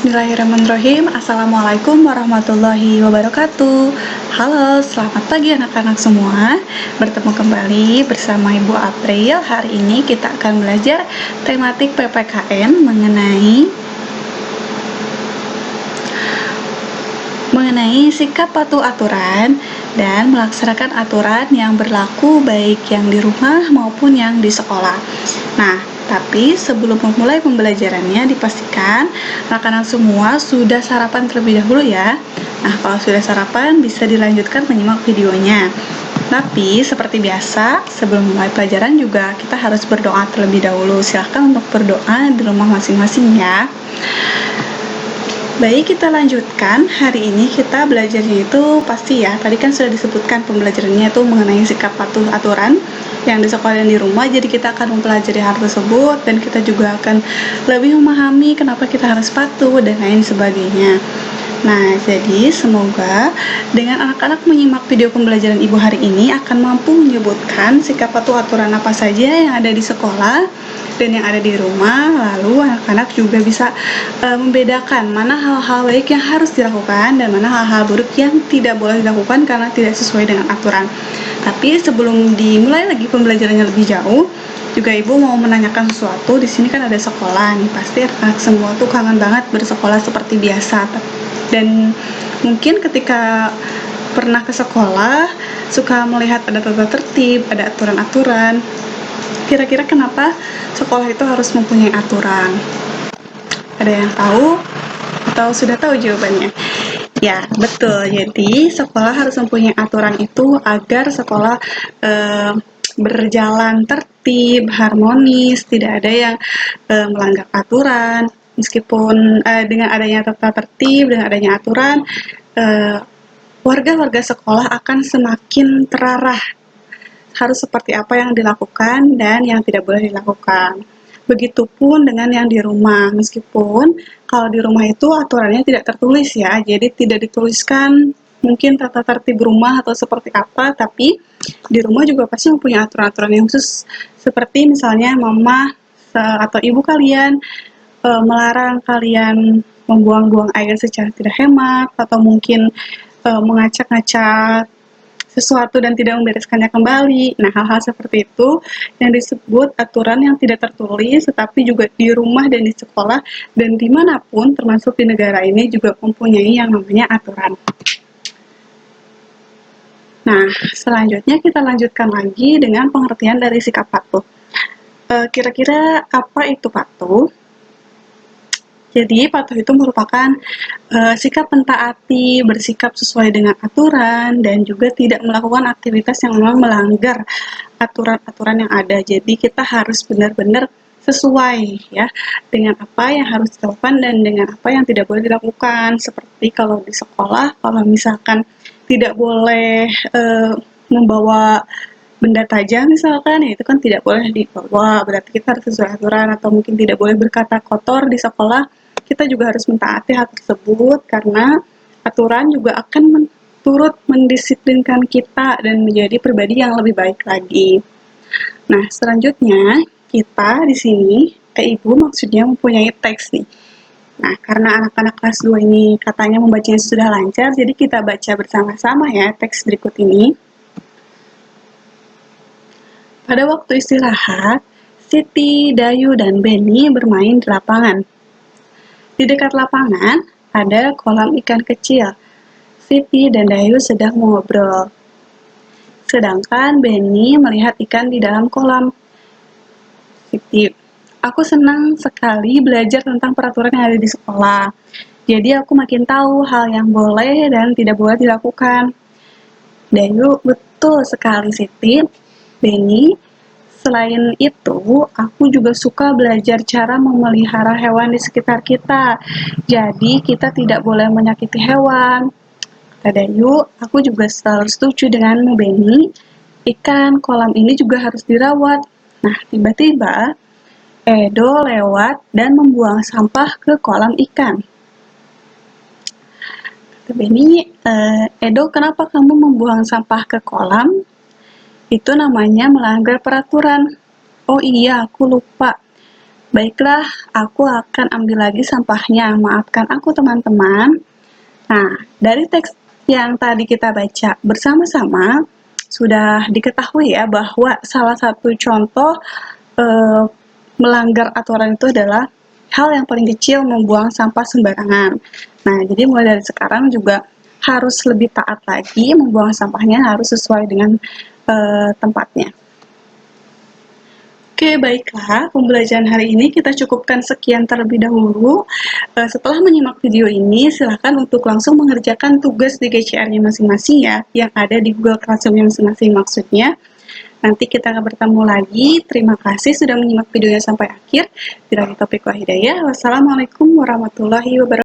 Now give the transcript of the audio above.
Bismillahirrahmanirrahim. Assalamualaikum warahmatullahi wabarakatuh. Halo, selamat pagi anak-anak semua. Bertemu kembali bersama Ibu April. Hari ini kita akan belajar tematik PPKN mengenai sikap patuh aturan dan melaksanakan aturan yang berlaku baik yang di rumah maupun yang di sekolah. Nah, tapi sebelum memulai pembelajarannya dipastikan anak-anak semua sudah sarapan terlebih dahulu ya. Nah, kalau sudah sarapan bisa dilanjutkan menyimak videonya. Tapi seperti biasa, sebelum mulai pelajaran juga kita harus berdoa terlebih dahulu. Silahkan untuk berdoa di rumah masing-masing ya. Baik, kita lanjutkan. Hari ini kita belajarnya itu pasti ya, tadi kan sudah disebutkan pembelajarannya itu mengenai sikap patuh aturan yang di sekolah dan di rumah. Jadi kita akan mempelajari hal tersebut dan kita juga akan lebih memahami kenapa kita harus patuh dan lain sebagainya. Nah, jadi semoga dengan anak-anak menyimak video pembelajaran Ibu hari ini akan mampu menyebutkan sikap patuh aturan apa saja yang ada di sekolah dan yang ada di rumah. Lalu anak-anak juga bisa membedakan mana hal-hal baik yang harus dilakukan dan mana hal-hal buruk yang tidak boleh dilakukan karena tidak sesuai dengan aturan. Tapi sebelum dimulai lagi pembelajarannya lebih jauh, juga Ibu mau menanyakan sesuatu. Di sini kan ada sekolah nih, pasti anak-anak semua tuh kangen banget bersekolah seperti biasa. Dan mungkin ketika pernah ke sekolah suka melihat ada tata tertib, ada aturan-aturan. Kira-kira kenapa sekolah itu harus mempunyai aturan? Ada yang tahu atau sudah tahu jawabannya? Ya, betul. Jadi sekolah harus mempunyai aturan itu agar sekolah berjalan tertib, harmonis, tidak ada yang melanggar aturan. Meskipun dengan adanya tata tertib, dengan adanya aturan, warga-warga sekolah akan semakin terarah harus seperti apa yang dilakukan dan yang tidak boleh dilakukan. Begitupun dengan yang di rumah, meskipun kalau di rumah itu aturannya tidak tertulis ya, jadi tidak dituliskan mungkin tata tertib rumah atau seperti apa, tapi di rumah juga pasti mempunyai aturan-aturan yang khusus, seperti misalnya mama atau ibu kalian melarang kalian membuang-buang air secara tidak hemat, atau mungkin mengacak-ngacak sesuatu dan tidak membereskannya kembali. Nah, hal-hal seperti itu yang disebut aturan yang tidak tertulis, tetapi juga di rumah dan di sekolah dan dimanapun, termasuk di negara ini juga mempunyai yang namanya aturan. Nah, selanjutnya kita lanjutkan lagi dengan pengertian dari sikap patuh. Kira-kira apa itu patuh? Jadi, patuh itu merupakan sikap mentaati, bersikap sesuai dengan aturan, dan juga tidak melakukan aktivitas yang memang melanggar aturan-aturan yang ada. Jadi, kita harus benar-benar sesuai ya dengan apa yang harus dilakukan dan dengan apa yang tidak boleh dilakukan. Seperti kalau di sekolah, kalau misalkan tidak boleh membawa benda tajam misalkan, ya itu kan tidak boleh dibawa, berarti kita harus sesuai aturan. Atau mungkin tidak boleh berkata kotor di sekolah, kita juga harus mentaati hal tersebut karena aturan juga akan turut mendisiplinkan kita dan menjadi pribadi yang lebih baik lagi. Nah, selanjutnya kita di sini, Ibu maksudnya mempunyai teks nih. Nah, karena anak-anak kelas 2 ini katanya membacanya sudah lancar, jadi kita baca bersama-sama ya teks berikut ini. Pada waktu istirahat, Siti, Dayu, dan Beni bermain di lapangan. Di dekat lapangan, ada kolam ikan kecil. Siti dan Dayu sedang mengobrol. Sedangkan Beni melihat ikan di dalam kolam. Siti, aku senang sekali belajar tentang peraturan yang ada di sekolah. Jadi aku makin tahu hal yang boleh dan tidak boleh dilakukan. Dayu, betul sekali Siti. Beni, selain itu, aku juga suka belajar cara memelihara hewan di sekitar kita. Jadi, kita tidak boleh menyakiti hewan. Kata Dayu, aku juga selalu setuju dengan Beni. Ikan kolam ini juga harus dirawat. Nah, tiba-tiba Edo lewat dan membuang sampah ke kolam ikan. Kata Beni, Edo, kenapa kamu membuang sampah ke kolam? Itu namanya melanggar peraturan. Oh iya, aku lupa. Baiklah, aku akan ambil lagi sampahnya. Maafkan aku teman-teman. Nah, dari teks yang tadi kita baca bersama-sama, sudah diketahui ya bahwa salah satu contoh eh, melanggar aturan itu adalah hal yang paling kecil membuang sampah sembarangan. Nah, jadi mulai dari sekarang juga harus lebih taat lagi, membuang sampahnya harus sesuai dengan tempatnya. Oke, baiklah. Pembelajaran hari ini kita cukupkan sekian terlebih dahulu. Setelah menyimak video ini, silakan untuk langsung mengerjakan tugas di GCR-nya masing-masing ya, yang ada di Google Classroom-nya masing-masing maksudnya. Nanti kita akan bertemu lagi. Terima kasih sudah menyimak videonya sampai akhir. Bila taufiq wal hidayah. Wassalamualaikum warahmatullahi wabarakatuh.